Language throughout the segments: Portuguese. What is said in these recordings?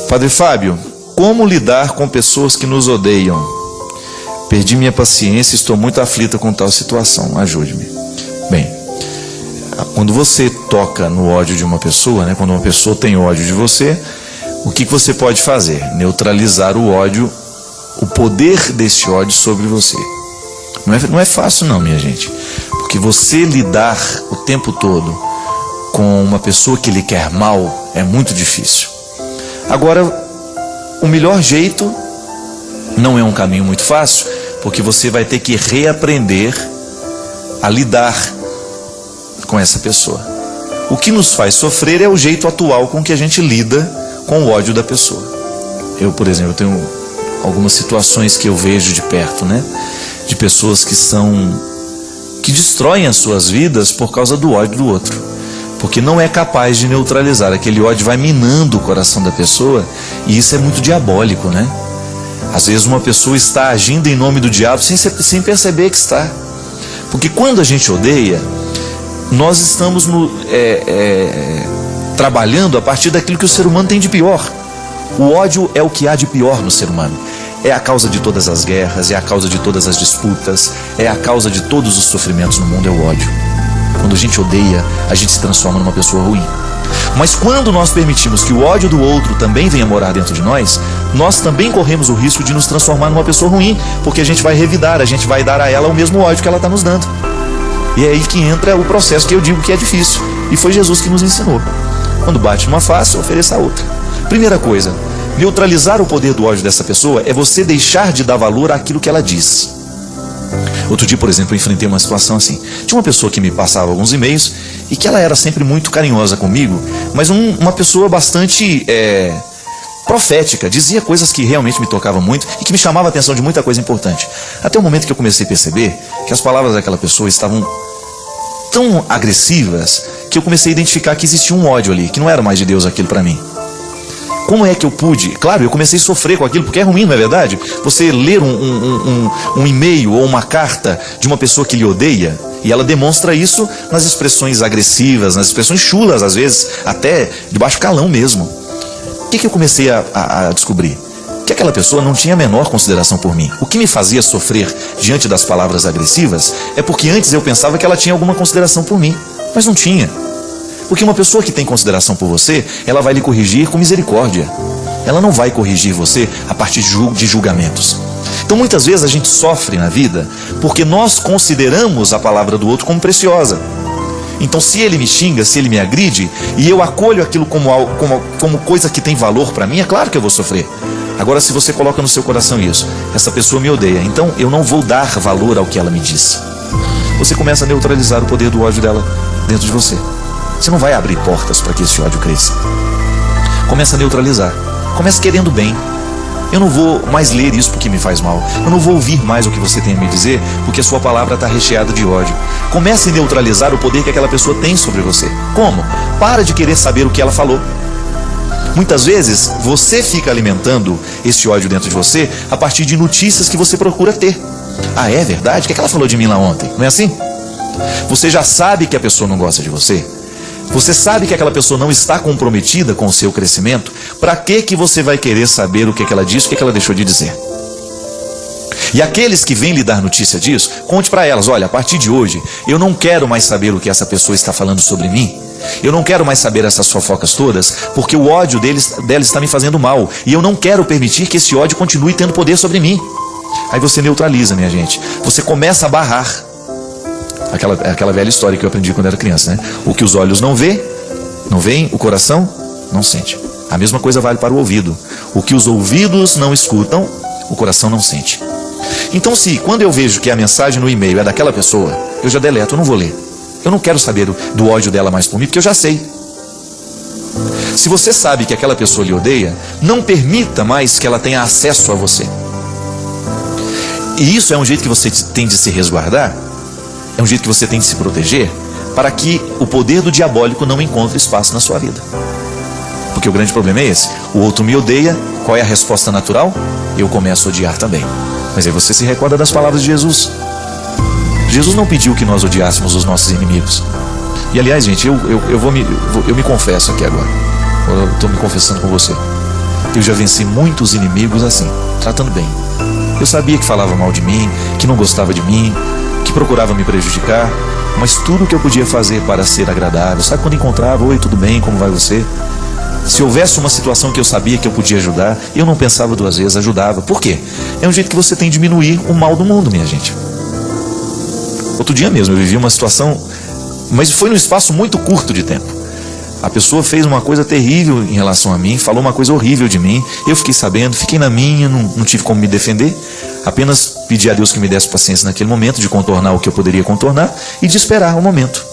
Padre Fábio, como lidar com pessoas que nos odeiam? Perdi minha paciência e estou muito aflita com tal situação. Ajude-me. Bem, quando você toca no ódio de uma pessoa, né, quando uma pessoa tem ódio de você, o que você pode fazer? Neutralizar o ódio, o poder desse ódio sobre você. Não é fácil não, minha gente. Porque você lidar o tempo todo com uma pessoa que lhe quer mal é muito difícil. Agora, o melhor jeito não é um caminho muito fácil, porque você vai ter que reaprender a lidar com essa pessoa. O que nos faz sofrer é o jeito atual com que a gente lida com o ódio da pessoa. Eu, por exemplo, tenho algumas situações que eu vejo de perto, né? De pessoas que destroem as suas vidas por causa do ódio do outro. Porque não é capaz de neutralizar. Aquele ódio vai minando o coração da pessoa, e isso é muito diabólico, né? Às vezes uma pessoa está agindo em nome do diabo sem perceber que está. Porque quando a gente odeia, nós estamos trabalhando a partir daquilo que o ser humano tem de pior. O ódio é o que há de pior no ser humano. É a causa de todas as guerras, é a causa de todas as disputas, é a causa de todos os sofrimentos no mundo, é o ódio. Quando a gente odeia, a gente se transforma numa pessoa ruim. Mas quando nós permitimos que o ódio do outro também venha morar dentro de nós, nós também corremos o risco de nos transformar numa pessoa ruim, porque a gente vai revidar, a gente vai dar a ela o mesmo ódio que ela está nos dando. E é aí que entra o processo que eu digo que é difícil, e foi Jesus que nos ensinou. Quando bate numa face, ofereça a outra. Primeira coisa, neutralizar o poder do ódio dessa pessoa é você deixar de dar valor àquilo que ela diz. Outro dia, por exemplo, eu enfrentei uma situação assim. Tinha uma pessoa que me passava alguns e-mails e que ela era sempre muito carinhosa comigo, mas uma pessoa bastante profética, dizia coisas que realmente me tocavam muito e que me chamava a atenção de muita coisa importante. Até o momento que eu comecei a perceber que as palavras daquela pessoa estavam tão agressivas que eu comecei a identificar que existia um ódio ali, que não era mais de Deus aquilo para mim. Como é que eu pude? Claro, eu comecei a sofrer com aquilo, porque é ruim, não é verdade? Você ler um e-mail ou uma carta de uma pessoa que lhe odeia, e ela demonstra isso nas expressões agressivas, nas expressões chulas, às vezes, até de baixo calão mesmo. O que eu comecei a descobrir? Que aquela pessoa não tinha a menor consideração por mim. O que me fazia sofrer diante das palavras agressivas é porque antes eu pensava que ela tinha alguma consideração por mim, mas não tinha. Porque uma pessoa que tem consideração por você, ela vai lhe corrigir com misericórdia. Ela não vai corrigir você a partir de julgamentos. Então muitas vezes a gente sofre na vida porque nós consideramos a palavra do outro como preciosa. Então se ele me xinga, se ele me agride, e eu acolho aquilo como coisa que tem valor para mim, é claro que eu vou sofrer. Agora, se você coloca no seu coração isso, essa pessoa me odeia, então eu não vou dar valor ao que ela me disse. Você começa a neutralizar o poder do ódio dela dentro de você. Você não vai abrir portas para que esse ódio cresça. Começa a neutralizar. Começa querendo bem. Eu não vou mais ler isso porque me faz mal. Eu não vou ouvir mais o que você tem a me dizer porque a sua palavra está recheada de ódio. Comece a neutralizar o poder que aquela pessoa tem sobre você. Como? Para de querer saber o que ela falou. Muitas vezes você fica alimentando esse ódio dentro de você a partir de notícias que você procura ter. Ah, é verdade? O que ela falou de mim lá ontem? Não é assim? Você já sabe que a pessoa não gosta de você. Você sabe que aquela pessoa não está comprometida com o seu crescimento. Para que você vai querer saber o que ela disse, o que ela deixou de dizer? E aqueles que vêm lhe dar notícia disso, conte para elas: olha, a partir de hoje, eu não quero mais saber o que essa pessoa está falando sobre mim. Eu não quero mais saber essas fofocas todas, porque o ódio dela está me fazendo mal. E eu não quero permitir que esse ódio continue tendo poder sobre mim. Aí você neutraliza, minha gente. Você começa a barrar. Aquela velha história que eu aprendi quando era criança, né? O que os olhos não veem, o coração não sente. A mesma coisa vale para o ouvido. O que os ouvidos não escutam, o coração não sente. Então, quando eu vejo que a mensagem no e-mail é daquela pessoa, eu já deleto, eu não vou ler. Eu não quero saber do ódio dela mais por mim, porque eu já sei. Se você sabe que aquela pessoa lhe odeia, não permita mais que ela tenha acesso a você. E isso é um jeito que você tem de se resguardar. É um jeito que você tem de se proteger para que o poder do diabólico não encontre espaço na sua vida. Porque o grande problema é esse. O outro me odeia, qual é a resposta natural? Eu começo a odiar também. Mas aí você se recorda das palavras de Jesus. Jesus não pediu que nós odiássemos os nossos inimigos. E aliás, gente, eu me confesso aqui agora. Eu estou me confessando com você. Eu já venci muitos inimigos assim, tratando bem. Eu sabia que falava mal de mim, que não gostava de mim, que procurava me prejudicar, mas tudo o que eu podia fazer para ser agradável. Sabe quando encontrava, oi, tudo bem, como vai você? Se houvesse uma situação que eu sabia que eu podia ajudar, eu não pensava duas vezes, ajudava. Por quê? É um jeito que você tem de diminuir o mal do mundo, minha gente. Outro dia mesmo eu vivi uma situação, mas foi num espaço muito curto de tempo. A pessoa fez uma coisa terrível em relação a mim, falou uma coisa horrível de mim, eu fiquei sabendo, fiquei na minha, não tive como me defender, apenas pedi a Deus que me desse paciência naquele momento de contornar o que eu poderia contornar e de esperar o momento.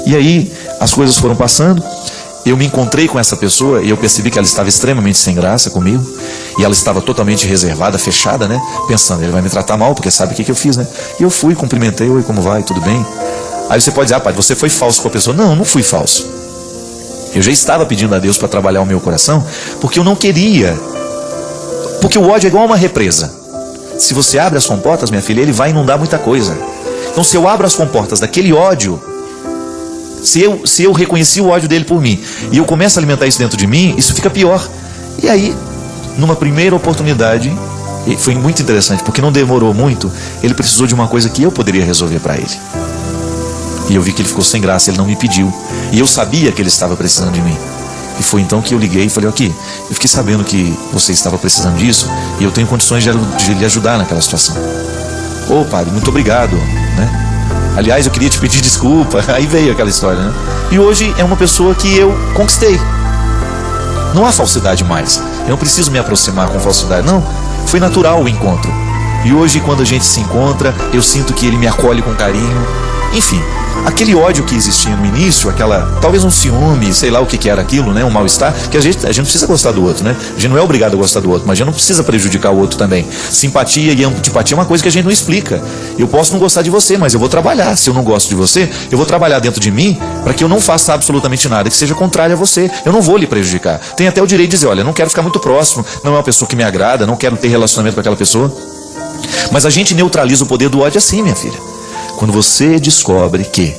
E aí as coisas foram passando, eu me encontrei com essa pessoa e eu percebi que ela estava extremamente sem graça comigo, e ela estava totalmente reservada, fechada, né? Pensando, ele vai me tratar mal porque sabe o que eu fiz, né? E eu fui, cumprimentei, oi, como vai, tudo bem? Aí você pode dizer, padre, você foi falso com a pessoa. Não, não fui falso. Eu já estava pedindo a Deus para trabalhar o meu coração, porque eu não queria. Porque o ódio é igual a uma represa. Se você abre as comportas, minha filha, ele vai inundar muita coisa. Então se eu abro as comportas daquele ódio, se eu reconheci o ódio dele por mim, e eu começo a alimentar isso dentro de mim, isso fica pior. E aí, numa primeira oportunidade, e foi muito interessante, porque não demorou muito, ele precisou de uma coisa que eu poderia resolver para ele. E eu vi que ele ficou sem graça, ele não me pediu. E eu sabia que ele estava precisando de mim. E foi então que eu liguei e falei, aqui, eu fiquei sabendo que você estava precisando disso, e eu tenho condições de lhe ajudar naquela situação. Ô padre, muito obrigado, né? Aliás, eu queria te pedir desculpa. Aí veio aquela história, né? E hoje é uma pessoa que eu conquistei. Não há falsidade mais. Eu não preciso me aproximar com falsidade, não. Foi natural o encontro. E hoje, quando a gente se encontra, eu sinto que ele me acolhe com carinho. Enfim, aquele ódio que existia no início, talvez um ciúme, sei lá o que era aquilo, né? Um mal-estar, que a gente não precisa gostar do outro, né? A gente não é obrigado a gostar do outro, mas a gente não precisa prejudicar o outro também. Simpatia e antipatia é uma coisa que a gente não explica. Eu posso não gostar de você, mas eu vou trabalhar. Se eu não gosto de você, eu vou trabalhar dentro de mim para que eu não faça absolutamente nada que seja contrário a você. Eu não vou lhe prejudicar. Tenho até o direito de dizer, olha, não quero ficar muito próximo, não é uma pessoa que me agrada, não quero ter relacionamento com aquela pessoa. Mas a gente neutraliza o poder do ódio assim, minha filha. Quando você descobre que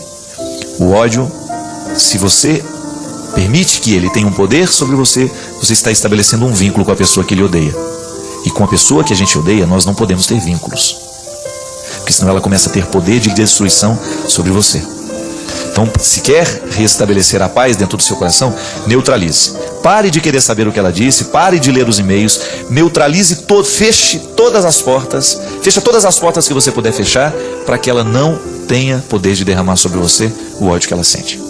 o ódio, se você permite que ele tenha um poder sobre você, você está estabelecendo um vínculo com a pessoa que lhe odeia. E com a pessoa que a gente odeia, nós não podemos ter vínculos. Porque senão ela começa a ter poder de destruição sobre você. Então, se quer restabelecer a paz dentro do seu coração, neutralize. Pare de querer saber o que ela disse, pare de ler os e-mails, neutralize feche todas as portas, fecha todas as portas que você puder fechar, para que ela não tenha poder de derramar sobre você o ódio que ela sente.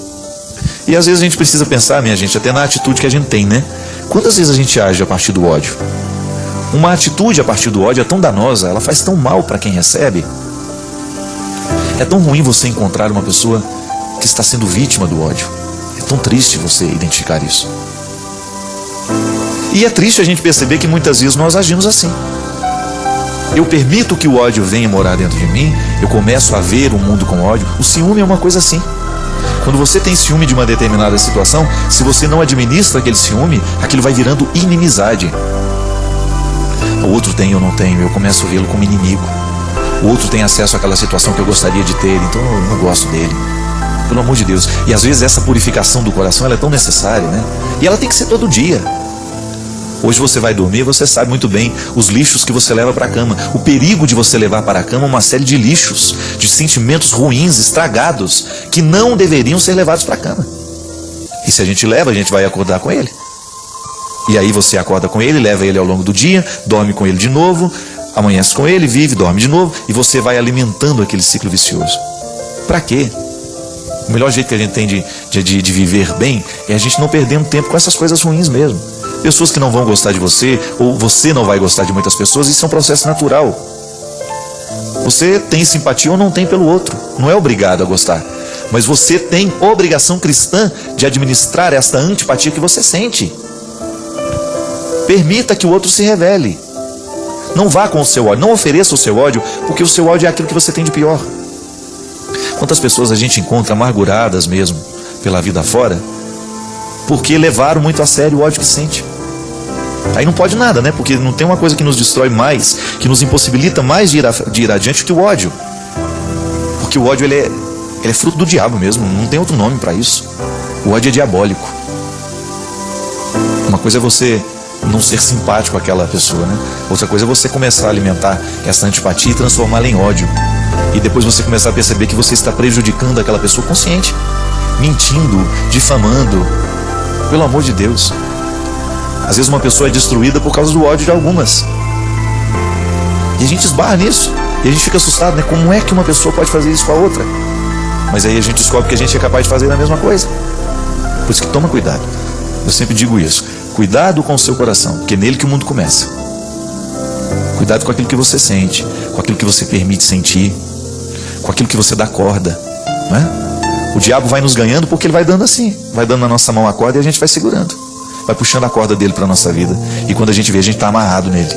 E às vezes a gente precisa pensar, minha gente, até na atitude que a gente tem, né? Quantas vezes a gente age a partir do ódio? Uma atitude a partir do ódio é tão danosa, ela faz tão mal para quem recebe. É tão ruim você encontrar uma pessoa que está sendo vítima do ódio. É tão triste você identificar isso. E é triste a gente perceber que muitas vezes nós agimos assim. Eu permito que o ódio venha morar dentro de mim, eu começo a ver o mundo com ódio. O ciúme é uma coisa assim. Quando você tem ciúme de uma determinada situação, se você não administra aquele ciúme, aquilo vai virando inimizade. O outro tem, eu não tenho, eu começo a vê-lo como inimigo. O outro tem acesso àquela situação que eu gostaria de ter, então eu não gosto dele. Pelo amor de Deus. E às vezes essa purificação do coração, ela é tão necessária, né? E ela tem que ser todo dia. Hoje você vai dormir, você sabe muito bem os lixos que você leva para a cama. O perigo de você levar para a cama uma série de lixos, de sentimentos ruins, estragados, que não deveriam ser levados para a cama. E se a gente leva, a gente vai acordar com ele. E aí você acorda com ele, leva ele ao longo do dia, dorme com ele de novo, amanhece com ele, vive, dorme de novo, e você vai alimentando aquele ciclo vicioso. Para quê? O melhor jeito que a gente tem de viver bem é a gente não perdendo tempo com essas coisas ruins mesmo. Pessoas que não vão gostar de você, ou você não vai gostar de muitas pessoas, isso é um processo natural. Você tem simpatia ou não tem pelo outro, não é obrigado a gostar. Mas você tem obrigação cristã de administrar esta antipatia que você sente. Permita que o outro se revele. Não vá com o seu ódio, não ofereça o seu ódio, porque o seu ódio é aquilo que você tem de pior. Quantas pessoas a gente encontra amarguradas mesmo pela vida fora, porque levaram muito a sério o ódio que sente. Aí não pode nada, né? Porque não tem uma coisa que nos destrói mais, que nos impossibilita mais de ir adiante que o ódio. Porque o ódio ele é fruto do diabo mesmo, não tem outro nome para isso. O ódio é diabólico. Uma coisa é você não ser simpático àquela pessoa, né? Outra coisa é você começar a alimentar essa antipatia e transformá-la em ódio. E depois você começar a perceber que você está prejudicando aquela pessoa consciente, mentindo, difamando. Pelo amor de Deus. Às vezes uma pessoa é destruída por causa do ódio de algumas. E a gente esbarra nisso. E a gente fica assustado, né? Como é que uma pessoa pode fazer isso com a outra? Mas aí a gente descobre que a gente é capaz de fazer a mesma coisa. Por isso que toma cuidado. Eu sempre digo isso. Cuidado com o seu coração, porque é nele que o mundo começa. Cuidado com aquilo que você sente, com aquilo que você permite sentir, com aquilo que você dá corda, não é? O diabo vai nos ganhando porque ele vai dando assim, vai dando na nossa mão a corda e a gente vai segurando, vai puxando a corda dele para a nossa vida, e quando a gente vê, a gente está amarrado nele.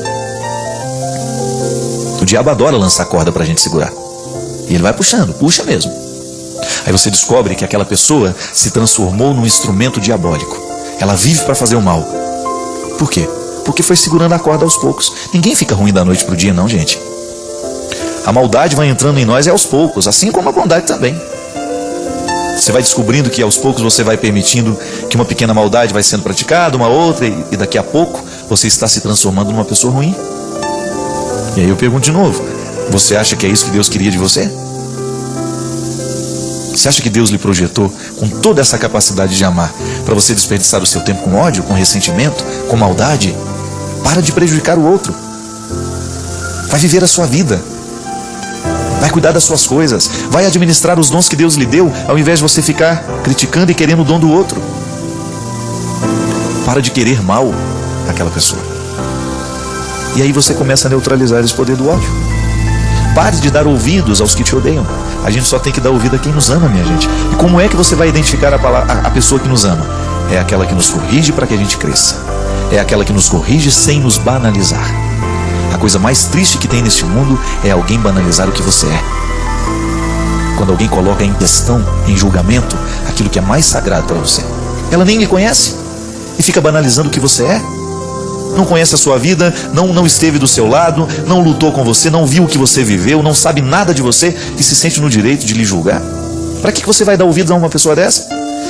O diabo adora lançar corda para a gente segurar, e ele vai puxando, puxa mesmo. Aí você descobre que aquela pessoa se transformou num instrumento diabólico. Ela vive para fazer o mal. Por quê? Porque foi segurando a corda aos poucos. Ninguém fica ruim da noite para o dia, não, gente. A maldade vai entrando em nós aos poucos, assim como a bondade também. Você vai descobrindo que aos poucos você vai permitindo que uma pequena maldade vai sendo praticada, uma outra, e daqui a pouco você está se transformando numa pessoa ruim. E aí eu pergunto de novo, você acha que é isso que Deus queria de você? Você acha que Deus lhe projetou com toda essa capacidade de amar para você desperdiçar o seu tempo com ódio, com ressentimento, com maldade? Para de prejudicar o outro. Vai viver a sua vida. Vai cuidar das suas coisas. Vai administrar os dons que Deus lhe deu, ao invés de você ficar criticando e querendo o dom do outro. Para de querer mal àquela pessoa. E aí você começa a neutralizar esse poder do ódio. Pare de dar ouvidos aos que te odeiam. A gente só tem que dar ouvido a quem nos ama, minha gente. E como é que você vai identificar a pessoa que nos ama? É aquela que nos corrige para que a gente cresça. É aquela que nos corrige sem nos banalizar. A coisa mais triste que tem neste mundo é alguém banalizar o que você é. Quando alguém coloca em questão, em julgamento, aquilo que é mais sagrado para você. Ela nem lhe conhece e fica banalizando o que você é. Não conhece a sua vida, não esteve do seu lado, não lutou com você, não viu o que você viveu, não sabe nada de você e se sente no direito de lhe julgar. Para que você vai dar ouvidos a uma pessoa dessa?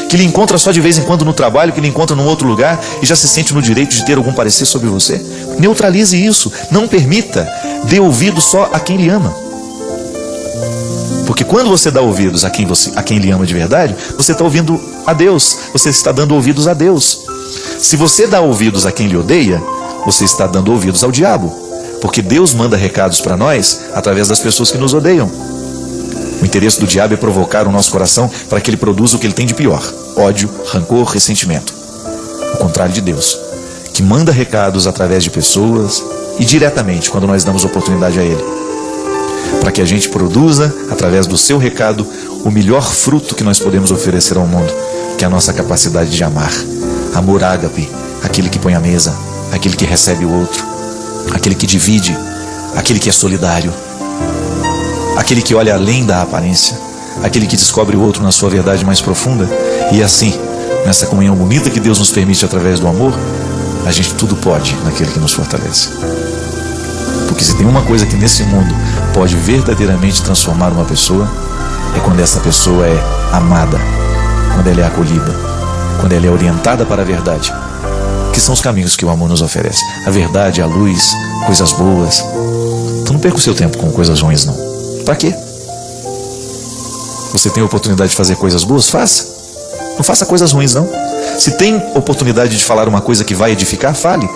Que lhe encontra só de vez em quando no trabalho, que lhe encontra num outro lugar e já se sente no direito de ter algum parecer sobre você? Neutralize isso, não permita, dê ouvido só a quem lhe ama. Porque quando você dá ouvidos a quem lhe ama de verdade, você está ouvindo a Deus, você está dando ouvidos a Deus. Se você dá ouvidos a quem lhe odeia, você está dando ouvidos ao diabo. Porque Deus manda recados para nós através das pessoas que nos odeiam. O interesse do diabo é provocar o nosso coração para que ele produza o que ele tem de pior: ódio, rancor, ressentimento. O contrário de Deus, que manda recados através de pessoas e diretamente quando nós damos oportunidade a ele, para que a gente produza, através do seu recado, o melhor fruto que nós podemos oferecer ao mundo, que é a nossa capacidade de amar. Amor ágape, aquele que põe a mesa, aquele que recebe o outro, aquele que divide, aquele que é solidário, aquele que olha além da aparência, aquele que descobre o outro na sua verdade mais profunda. E assim, nessa comunhão bonita que Deus nos permite através do amor, a gente tudo pode naquele que nos fortalece. Porque se tem uma coisa que nesse mundo pode verdadeiramente transformar uma pessoa, é quando essa pessoa é amada, quando ela é acolhida, quando ela é orientada para a verdade, que são os caminhos que o amor nos oferece. A verdade, a luz, coisas boas. Então não perca o seu tempo com coisas ruins, não. Para quê? Você tem a oportunidade de fazer coisas boas? Faça. Não faça coisas ruins, não. Se tem oportunidade de falar uma coisa que vai edificar, fale.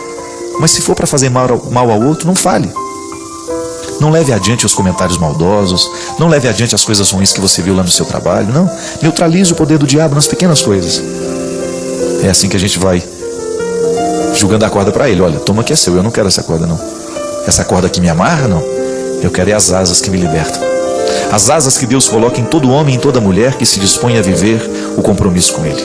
Mas se for para fazer mal ao outro, não fale. Não leve adiante os comentários maldosos, não leve adiante as coisas ruins que você viu lá no seu trabalho, não. Neutralize o poder do diabo nas pequenas coisas. É assim que a gente vai jogando a corda para ele. Olha, toma que é seu, eu não quero essa corda não. Essa corda que me amarra, não. Eu quero é as asas que me libertam. As asas que Deus coloca em todo homem e em toda mulher que se dispõe a viver o compromisso com ele.